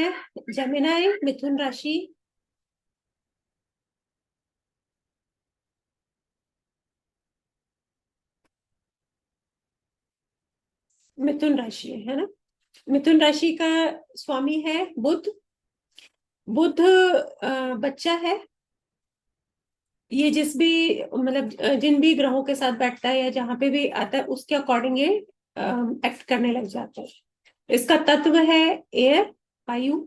है जेमिनाई, मिथुन राशि। मिथुन राशि है ना। मिथुन राशि का स्वामी है बुध। बुध बच्चा है। ये जिस भी मतलब जिन भी ग्रहों के साथ बैठता है या जहां पे भी आता है उसके अकॉर्डिंग ये एक्ट करने लग जाता है। इसका तत्व है एयर, वायु।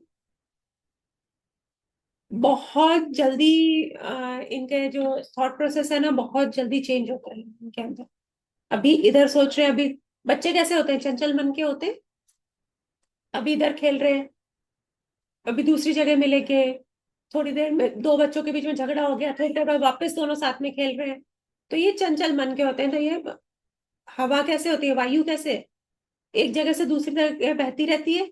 बहुत जल्दी इनके जो थॉट प्रोसेस है ना बहुत जल्दी चेंज होता है इनके अंदर। अभी इधर सोच रहे हैं, अभी बच्चे कैसे होते हैं, चंचल मन के होते हैं। अभी इधर खेल रहे हैं, अभी दूसरी जगह मिलेंगे, थोड़ी देर में दो बच्चों के बीच में झगड़ा हो गया, थोड़ी देर बाद वापस दोनों साथ में खेल रहे हैं। तो ये चंचल मन के होते हैं। तो ये हवा कैसे होती है, वायु कैसे एक जगह से दूसरी जगह बहती रहती है।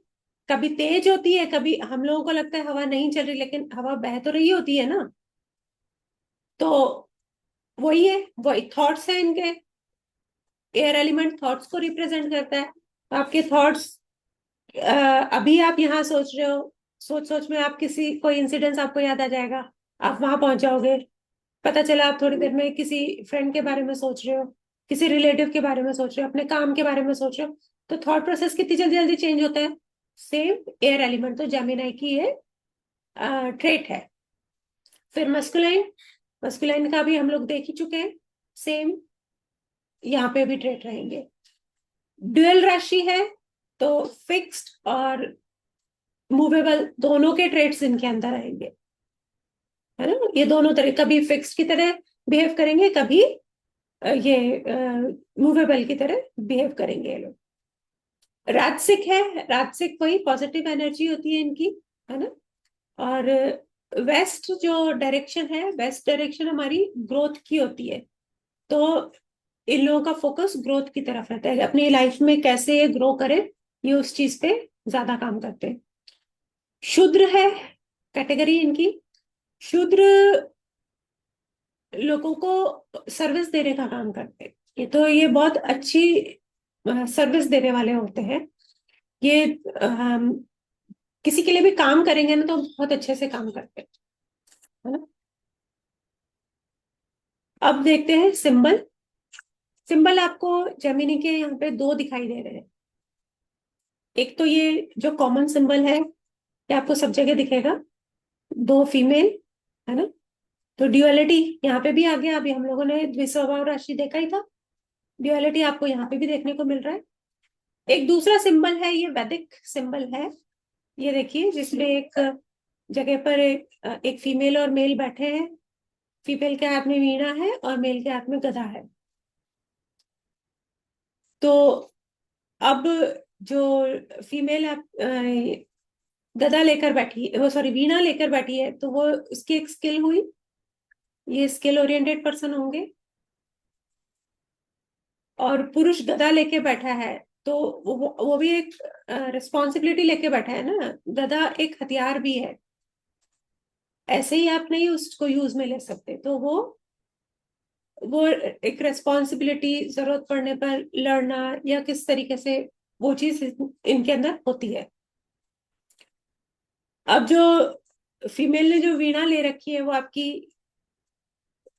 कभी तेज होती है, कभी हम लोगों को लगता है हवा नहीं चल रही लेकिन हवा बह तो रही होती है ना। तो वही है, वही थॉट्स है इनके। एयर एलिमेंट थॉट्स को रिप्रेजेंट करता है। तो आपके थॉट्स, अभी आप यहाँ सोच रहे हो, सोच सोच में आप किसी कोई इंसिडेंस आपको याद आ जाएगा। आप वहां पहुंच जाओगे, पता चला आप थोड़ी देर में किसी फ्रेंड के बारे में सोच रहे हो, किसी रिलेटिव के बारे में सोच रहे हो, अपने काम के बारे में सोच रहे हो। तो थॉट प्रोसेस कितनी जल्दी जल्दी चेंज होता है। सेम एयर एलिमेंट तो जेमिनाई की ये ट्रेट है। फिर मस्कुलाइन, मस्कुलाइन का भी हम लोग देख ही चुके हैं। सेम यहाँ पे भी ट्रेट रहेंगे। ड्यूअल राशि है तो फिक्स्ड और मूवेबल दोनों के ट्रेड्स इनके अंदर आएंगे, है ना। ये दोनों तरह, कभी फिक्स्ड की तरह बिहेव करेंगे, कभी ये मूवेबल की तरह बिहेव करेंगे ये लोग। राजसिक है, राजसिक वही पॉजिटिव एनर्जी होती है इनकी, है ना। और वेस्ट जो डायरेक्शन है, वेस्ट डायरेक्शन हमारी ग्रोथ की होती है। तो इन लोगों का फोकस ग्रोथ की तरफ रहता है, अपनी लाइफ में कैसे ये ग्रो करे, ये उस चीज पे ज्यादा काम करते हैं। शूद्र है कैटेगरी इनकी। शूद्र लोगों को सर्विस देने का काम करते हैं। ये तो ये बहुत अच्छी सर्विस देने वाले होते हैं। ये अम, किसी के लिए भी काम करेंगे ना तो बहुत अच्छे से काम करते हैं, है ना। अब देखते हैं सिंबल। सिंबल आपको जेमिनी के यहाँ पे दो दिखाई दे रहे हैं। एक तो ये जो कॉमन सिंबल है ये आपको सब जगह दिखेगा, दो फीमेल, है ना। तो ड्यूअलिटी यहाँ पे भी आ गया। अभी हम लोगों ने द्विस्वभाव राशि देखा ही था, ड्यूअलिटी आपको यहाँ पे भी देखने को मिल रहा है। एक दूसरा सिंबल है, ये वैदिक सिंबल है। ये देखिए जिसमें एक जगह पर एक फीमेल और मेल बैठे हैं। फीमेल के हाथ में वीणा है और मेल के हाथ में गदा है। तो अब जो फीमेल गदा लेकर बैठी, वो सॉरी वीणा लेकर बैठी है, तो वो उसकी एक स्किल हुई। ये स्किल ओरिएंटेड पर्सन होंगे। और पुरुष गदा लेके बैठा है तो वो भी एक रिस्पॉन्सिबिलिटी लेके बैठा है ना। गदा एक हथियार भी है, ऐसे ही आप नहीं उसको यूज में ले सकते। तो वो एक रेस्पॉन्सिबिलिटी, जरूरत पड़ने पर लड़ना या किस तरीके से, वो चीज इनके अंदर होती है। अब जो फीमेल ने जो वीणा ले रखी है वो आपकी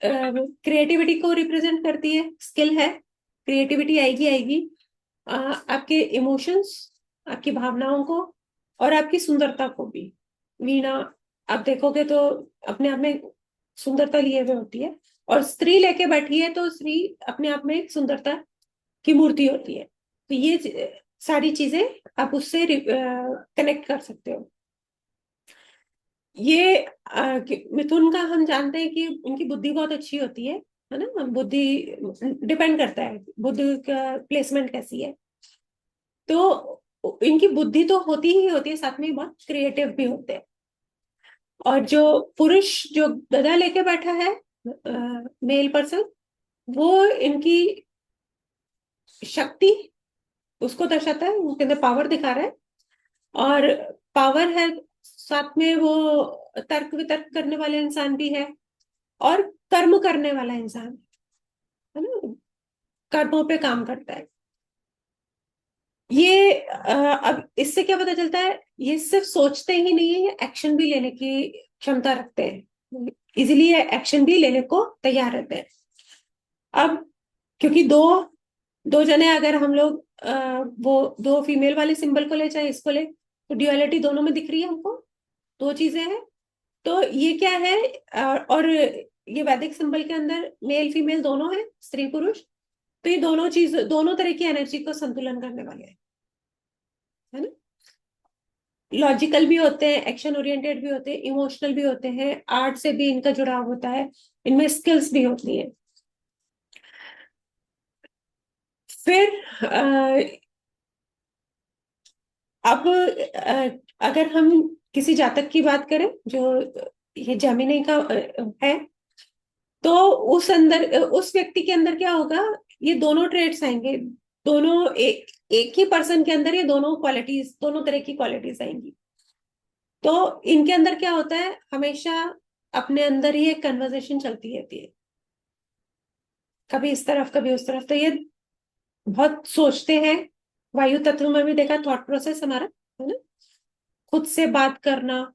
क्रिएटिविटी को रिप्रेजेंट करती है, स्किल है। क्रिएटिविटी आएगी आएगी, आपके इमोशंस, आपकी भावनाओं को और आपकी सुंदरता को भी। वीणा आप देखोगे तो अपने आप में सुंदरता लिए हुए होती है। और स्त्री लेके बैठी है तो स्त्री अपने आप में एक सुंदरता की मूर्ति होती है। तो ये सारी चीजें आप उससे कनेक्ट कर सकते हो। ये मिथुन का हम जानते हैं कि इनकी बुद्धि बहुत अच्छी होती है ना। बुद्धि डिपेंड करता है बुद्धि का प्लेसमेंट कैसी है। तो इनकी बुद्धि तो होती ही होती है, साथ में बहुत क्रिएटिव भी होते हैं। और जो पुरुष जो गदा लेके बैठा है, मेल पर्सन, वो इनकी शक्ति उसको दर्शाता है, उनके अंदर पावर दिखा रहा है। और पावर है, साथ में वो तर्क वितर्क करने वाले इंसान भी है और कर्म करने वाला इंसान है ना, कर्मों पे काम करता है। ये अब इससे क्या पता चलता है, ये सिर्फ सोचते ही नहीं है, ये एक्शन भी लेने की क्षमता रखते हैं, इजीली एक्शन भी लेने को तैयार रहते हैं। अब क्योंकि दो दो जने अगर हम लोग वो दो फीमेल वाले सिंबल को ले चाहे इसको ले, तो ड्युअलिटी दोनों में दिख रही है हमको, दो चीजें हैं। तो ये क्या है, और ये वैदिक सिंबल के अंदर मेल फीमेल दोनों है, स्त्री पुरुष। तो ये दोनों चीज, दोनों तरह की एनर्जी को संतुलन करने वाले हैं, है ना। लॉजिकल भी होते हैं, एक्शन ओरिएंटेड भी होते हैं, इमोशनल भी होते हैं, आर्ट से भी इनका जुड़ाव होता है, इनमें स्किल्स भी होती है। फिर अब अगर हम किसी जातक की बात करें जो ये जेमिनी का है, तो उस व्यक्ति के अंदर क्या होगा, ये दोनों ट्रेड्स आएंगे, दोनों एक ही पर्सन के अंदर ये दोनों क्वालिटीज, दोनों तरह की क्वालिटीज आएंगी। तो इनके अंदर क्या होता है, हमेशा अपने अंदर ही एक कन्वर्सेशन चलती रहती है, कभी इस तरफ कभी उस तरफ। तो ये बहुत सोचते हैं। वायु तत्व में भी देखा, थॉट प्रोसेस हमारा, है ना, खुद से बात करना,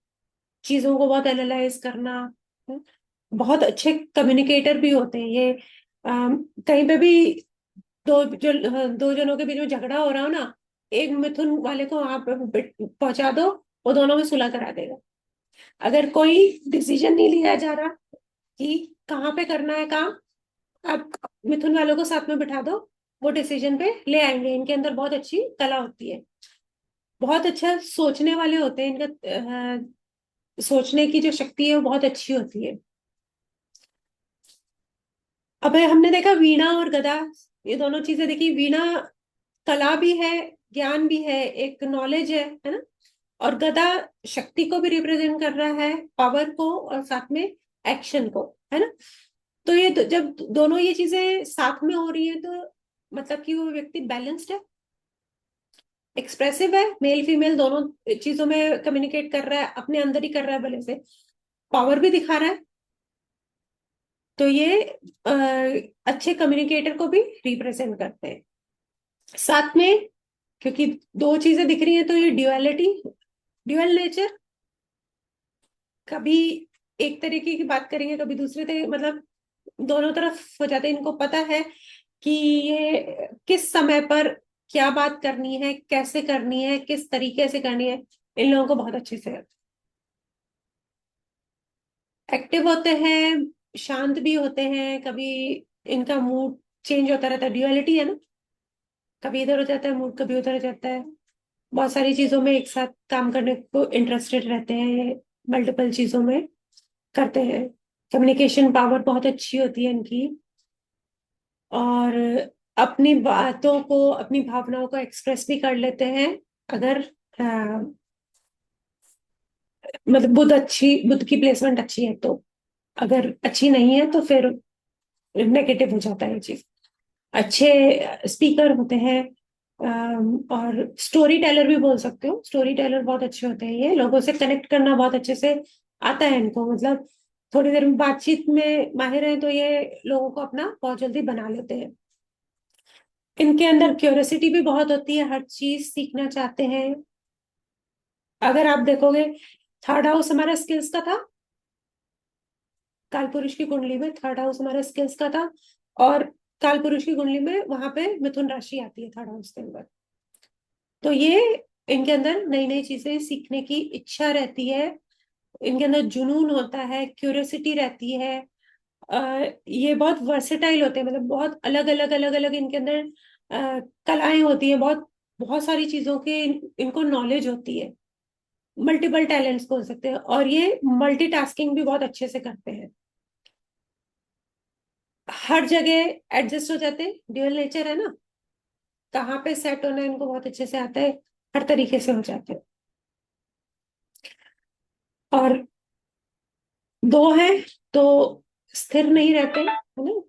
चीजों को बहुत एनालाइज करना, है? बहुत अच्छे कम्युनिकेटर भी होते हैं ये। कहीं पे भी दो जनों के बीच में झगड़ा हो रहा हो ना, एक मिथुन वाले को वहां पे पहुंचा दो, वो दोनों में सुलह करा देगा। अगर कोई डिसीजन नहीं लिया जा रहा कि कहाँ पे करना है काम, आप मिथुन वालों को साथ में बिठा दो, वो डिसीजन पे ले आएंगे। इनके अंदर बहुत अच्छी कला होती है, बहुत अच्छा सोचने वाले होते हैं, इनका सोचने की जो शक्ति है वो बहुत अच्छी होती है। अब हमने देखा वीणा और गदा, ये दोनों चीजें देखी। वीणा कला भी है, ज्ञान भी है, एक नॉलेज है ना। और गदा शक्ति को भी रिप्रेजेंट कर रहा है, पावर को, और साथ में एक्शन को, है ना। तो ये जब दोनों ये चीजें साथ में हो रही है, तो मतलब कि वो व्यक्ति बैलेंस्ड है, एक्सप्रेसिव है, मेल फीमेल दोनों चीजों में कम्युनिकेट कर रहा है, अपने अंदर ही कर रहा है भले से, पावर भी दिखा रहा है। तो ये अच्छे कम्युनिकेटर को भी रिप्रेजेंट करते हैं। साथ में क्योंकि दो चीजें दिख रही हैं, तो ये ड्युअलिटी, ड्यूअल नेचर, कभी एक तरीके की बात करेंगे, कभी दूसरे तरीके, मतलब दोनों तरफ हो जाते हैं। इनको पता है कि ये किस समय पर क्या बात करनी है, कैसे करनी है, किस तरीके से करनी है, इन लोगों को बहुत अच्छे से। एक्टिव होते हैं, शांत भी होते हैं, कभी इनका मूड चेंज होता रहता है, ड्यूअलिटी है ना, कभी इधर हो जाता है मूड, कभी उधर हो जाता है। बहुत सारी चीजों में एक साथ काम करने को इंटरेस्टेड रहते हैं, मल्टीपल चीजों में करते हैं। कम्युनिकेशन पावर बहुत अच्छी होती है इनकी, और अपनी बातों को, अपनी भावनाओं को एक्सप्रेस भी कर लेते हैं। अगर मतलब बुद्ध की प्लेसमेंट अच्छी है तो, अगर अच्छी नहीं है तो फिर नेगेटिव हो जाता है ये चीज। अच्छे स्पीकर होते हैं, और स्टोरी टेलर भी बोल सकते हो, स्टोरी टेलर बहुत अच्छे होते हैं, ये लोगों से कनेक्ट करना बहुत अच्छे से आता है इनको, मतलब थोड़ी देर में बातचीत में माहिर है, तो ये लोगों को अपना बहुत जल्दी बना लेते हैं। इनके अंदर क्यूरियोसिटी भी बहुत होती है, हर चीज सीखना चाहते हैं। अगर आप देखोगे, थर्ड हाउस हमारा स्किल्स का था, काल पुरुष की कुंडली में थर्ड हाउस हमारा स्किल्स का था, और काल पुरुष की कुंडली में वहां पे मिथुन राशि आती है थर्ड हाउस के अंदर। तो ये इनके अंदर नई नई चीजें सीखने की इच्छा रहती है, इनके अंदर जुनून होता है, क्यूरियोसिटी रहती है। ये बहुत वर्सेटाइल होते हैं, मतलब बहुत अलग अलग इनके अंदर कलाएं होती हैं, बहुत बहुत सारी चीजों के इनको नॉलेज होती है, मल्टीपल टैलेंट्स बोल सकते हैं, और ये मल्टीटास्किंग भी बहुत अच्छे से करते हैं, हर जगह एडजस्ट हो जाते हैं। ड्यूअल नेचर है ना, कहाँ पे सेट होना है इनको बहुत अच्छे से आता है, हर तरीके से हो जाते हैं। और दो है तो स्थिर नहीं रहते, है ना,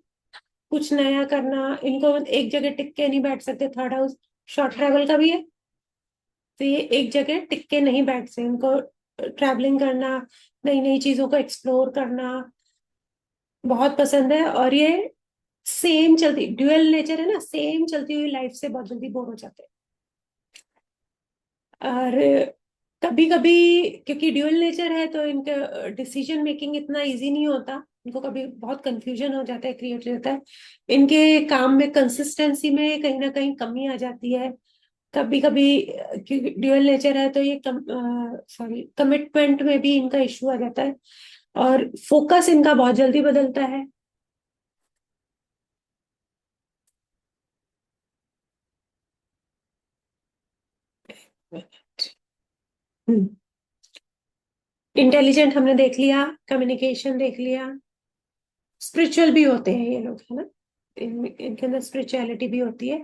कुछ नया करना, इनको एक जगह टिक के नहीं बैठ सकते। थर्ड हाउस शॉर्ट ट्रैवल का भी है, तो ये एक जगह टिक के नहीं बैठ सकते, इनको ट्रैवलिंग करना, नई नई चीजों को एक्सप्लोर करना बहुत पसंद है। और ये सेम चलती ड्यूअल नेचर है ना, सेम चलती हुई लाइफ से बहुत जल्दी बोर हो जाते हैं। और कभी कभी क्योंकि ड्यूअल नेचर है तो इनका डिसीजन मेकिंग इतना इजी नहीं होता, इनको कभी बहुत कंफ्यूजन हो जाता है, क्रिएट रहता है इनके काम में, कंसिस्टेंसी में कहीं ना कहीं कमी आ जाती है। कभी कभी क्योंकि ड्यूअल नेचर है तो ये सॉरी कमिटमेंट में भी इनका इश्यू आ जाता है, और फोकस इनका बहुत जल्दी बदलता है। इंटेलिजेंट हमने देख लिया, कम्युनिकेशन देख लिया, स्पिरिचुअल भी होते हैं ये लोग, है ना, इनके अंदर स्पिरिचुअलिटी भी होती है।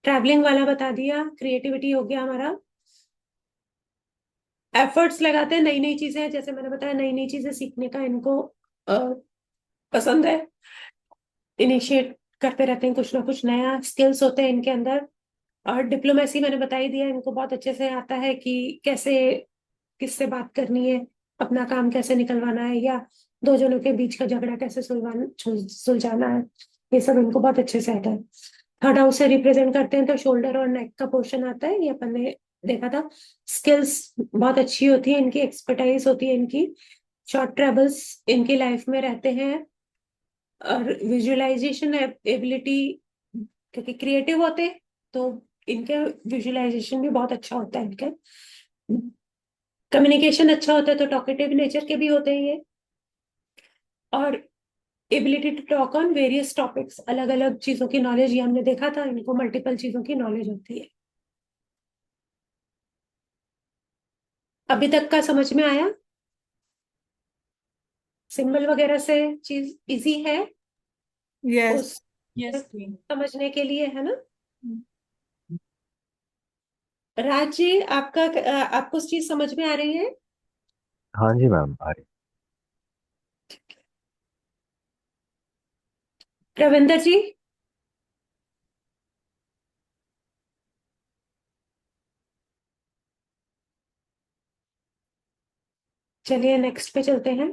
ट्रैवलिंग वाला बता दिया, क्रिएटिविटी हो गया हमारा, एफर्ट्स लगाते हैं, नई नई चीजें, जैसे मैंने बताया नई नई चीजें सीखने का इनको अ, पसंद है, इनिशिएट करते रहते हैं, कुछ ना कुछ नया स्किल्स होते हैं इनके अंदर। और डिप्लोमेसी मैंने बता ही दिया, इनको बहुत अच्छे से आता है कि कैसे किससे बात करनी है, अपना काम कैसे निकलवाना है, या दो जनों के बीच का झगड़ा कैसे सुलझाना है, ये सब इनको बहुत अच्छे से आता है। थर्ड हाउस से रिप्रेजेंट करते हैं तो शोल्डर और नेक का पोर्शन आता है, ये अपन ने देखा था। स्किल्स बहुत अच्छी होती है इनकी, एक्सपर्टाइज होती है इनकी, शॉर्ट ट्रेवल्स इनकी लाइफ में रहते हैं, और विजुअलाइजेशन एबिलिटी, क्योंकि क्रिएटिव होते हैं तो इनके विजुअलाइजेशन भी बहुत अच्छा होता है इनके। कम्युनिकेशन अच्छा होता है तो टॉकेटिव नेचर के भी होते हैं ये, और ability to talk on various topics, अलग अलग चीजों की नॉलेज, ये हमने देखा था इनको मल्टीपल चीजों की नॉलेज होती है। अभी तक का समझ में आया? सिंबल वगैरह से चीज इजी है यस। उस यस क्वीन। समझने के लिए, है ना? राज जी, आपको चीज समझ में आ रही है? हाँ जी मैम, आ रही। रविंदर जी, चलिए नेक्स्ट पे चलते हैं।